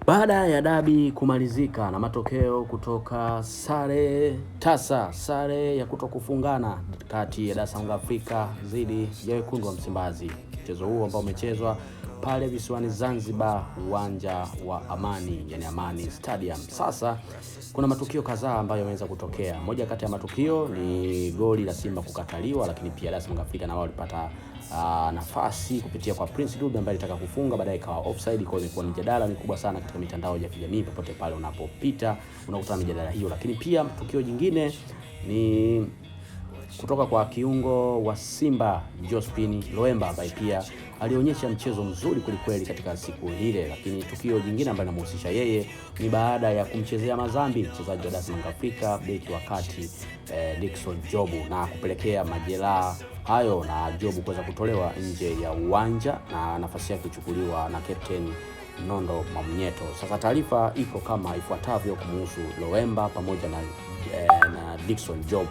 Baada ya dabi kumalizika na matokeo kutoka sare tasa, sare ya kutokufungana kati ya Dar es Salaam Afrika dhidi ya Wekundu wa Msimbazi. Mchezo huu ambao umechezwa pale visiwani Zanzibar, uwanja wa Amani, yani Amani Stadium. Sasa kuna matukio kadhaa ambayo yameweza kutokea. Moja kati ya matukio ni goli la Simba kukataliwa, lakini pia Dar es Salaam Afrika na wao walipata nafasi kupitia kwa Prince Dube ambaye alitaka kufunga, baadaye ikawa offside. Kwa hiyo ni mjadala mikubwa sana katika mitandao ya kijamii, popote pale unapopita unakutana mjadala hiyo. Lakini pia tukio jingine ni kutoka kwa kiungo wa Simba Jospin Loemba ambaye pia alionyesha mchezo mzuri kweli katika siku ile. Lakini tukio jingine ambalo linamhusisha yeye ni baada ya kumchezea mazambi mchezaji wa Dar es Salaam Afrika beki wa kati Dickson Jobu, na kupelekea majeraha hayo na Jobu kuweza kutolewa nje ya uwanja na nafasi yake kuchukuliwa na captain Nondo Mamnyeto. Sasa taarifa iko kama ifuatavyo kumhusu Loemba pamoja na Dickson Jobu.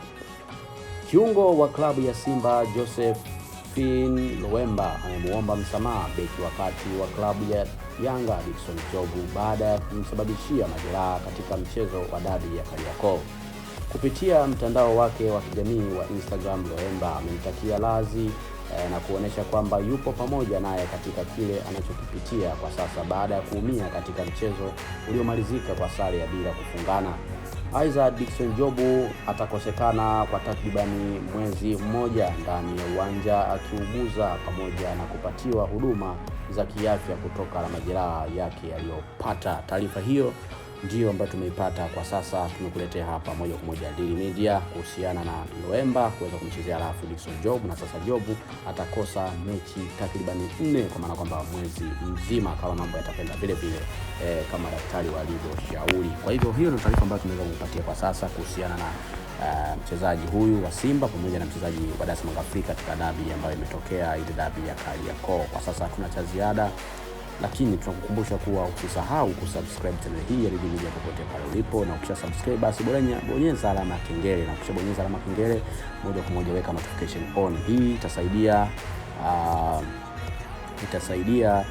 Kiungo wa klabu ya Simba Josephine Loemba amemuomba msamaha beki wakati wa klabu ya Yanga Dickson Jobu baada ya kumsababishia majeraha katika mchezo wa dabi ya Kariakoo. Kupitia mtandao wake wa kijamii wa Instagram, Loemba amemtakia radhi na kuonesha kwamba yupo pamoja naye katika kile anachokipitia kwa sasa baada ya kuumia katika mchezo uliomalizika kwa sare ya bila kufungana. Aidha, Dickson Jobu atakosekana kwa takribani mwezi mmoja ndani ya uwanja akiuguza pamoja na kupatiwa huduma za kiafya kutoka na majeraha yake aliyopata. Taarifa hiyo ndio ambayo tumeipata kwa sasa, tumekuletea hapa moja kwa moja Daily Media kuhusiana na Loemba kuweza kumchezea rafu Dickson Jobu, na sasa Jobu atakosa mechi takribani 4 kwa maana kwamba mwezi mzima kama mambo yatapenda vile kama daktari walivyoshauri. Kwa hivyo hiyo ndio taarifa ambayo tumeweza kupatia kwa sasa kuhusiana na mchezaji huyu wa Simba pamoja na mchezaji wa Dar es Salaam Afrika katika dabi ambayo imetokea, ile dabi ya Kariakoo. Kwa sasa hatuna cha ziada, lakini tunakukumbusha kuwa usisahau kusubscribe channel hii ya Daily Media popote pale ulipo, na ukisha subscribe basi bonyeza alama ya kengele, na ukishabonyeza alama ya kengele moja kwa moja weka notification on. Hii itasaidia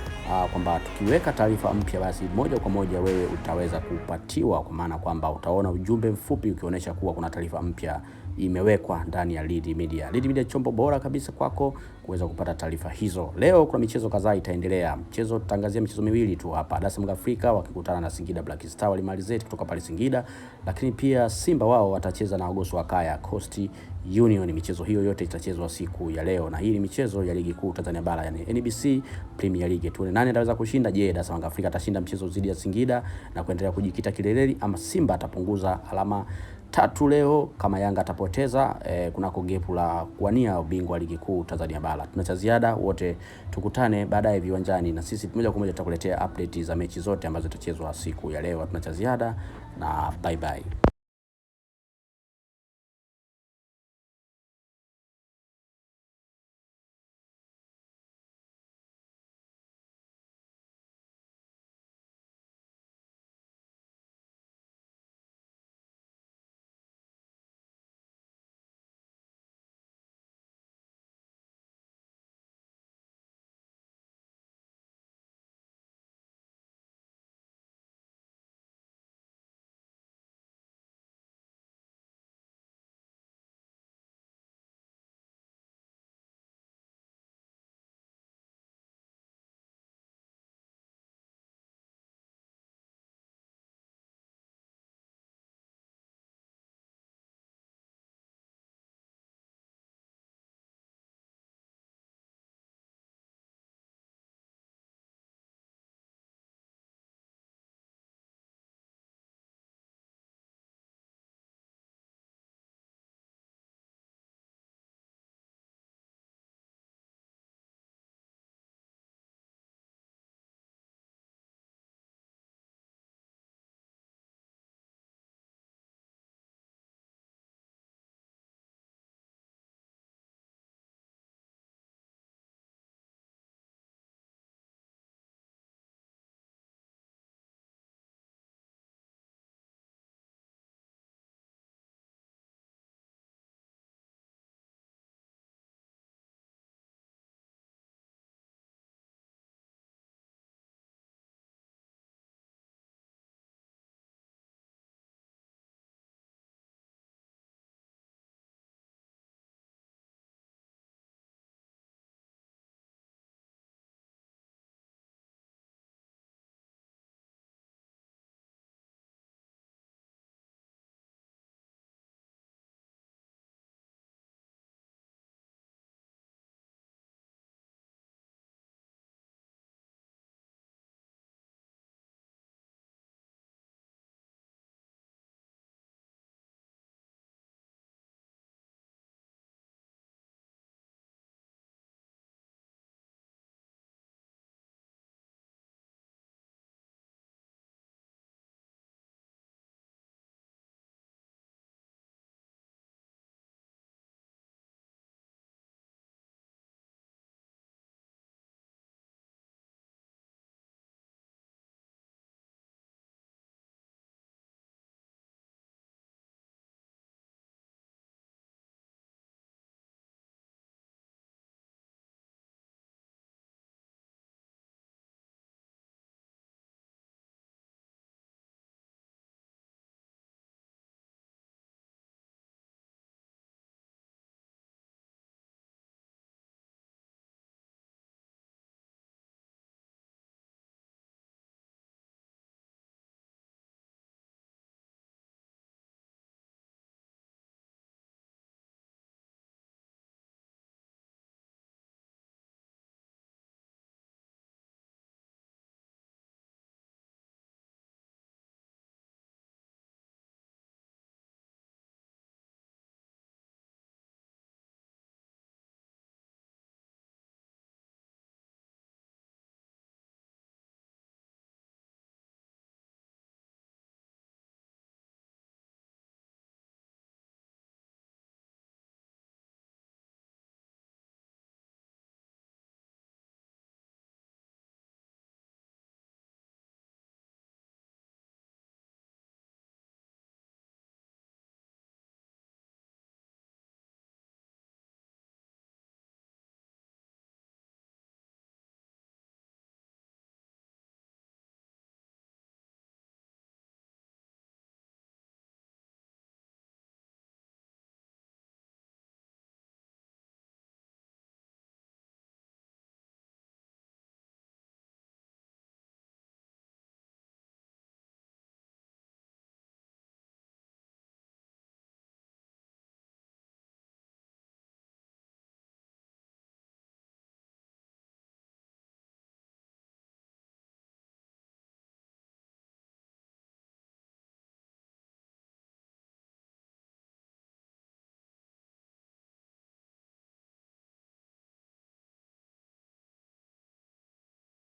kwamba tukiweka taarifa mpya basi moja kwa moja wewe utaweza kupatiwa, kwa maana kwamba utaona ujumbe mfupi ukionyesha kuwa kuna taarifa mpya imewekwa ndani ya Daily Media. Daily Media chombo bora kabisa kwako kuweza kupata taarifa hizo. Leo kuna michezo kadhaa itaendelea. Tutangazia michezo miwili tu hapa. Dar es Salaam Afrika wakikutana na Singida Black Star Walimalizeti kutoka pale Singida, lakini pia Simba wao watacheza na Agosto Akaya Coast Union. Michezo hiyo yote itachezwa siku ya leo, na hii ni michezo ya ligi kuu Tanzania bara, yani NBC Premier League. Tuone nani ataweza kushinda. Je, Dar es Salaam Afrika atashinda mchezo dhidi ya Singida na kuendelea kujikita kileleni, ama Simba atapunguza alama 3 leo kama Yanga atapoteza kunako gepu la kuwania ubingwa wa ligi kuu Tanzania bara? Tuna cha ziada, wote tukutane baadaye viwanjani, na sisi moja kwa moja tutakuletea update za mechi zote ambazo zitachezwa siku ya leo. Tuna cha ziada na bye bye.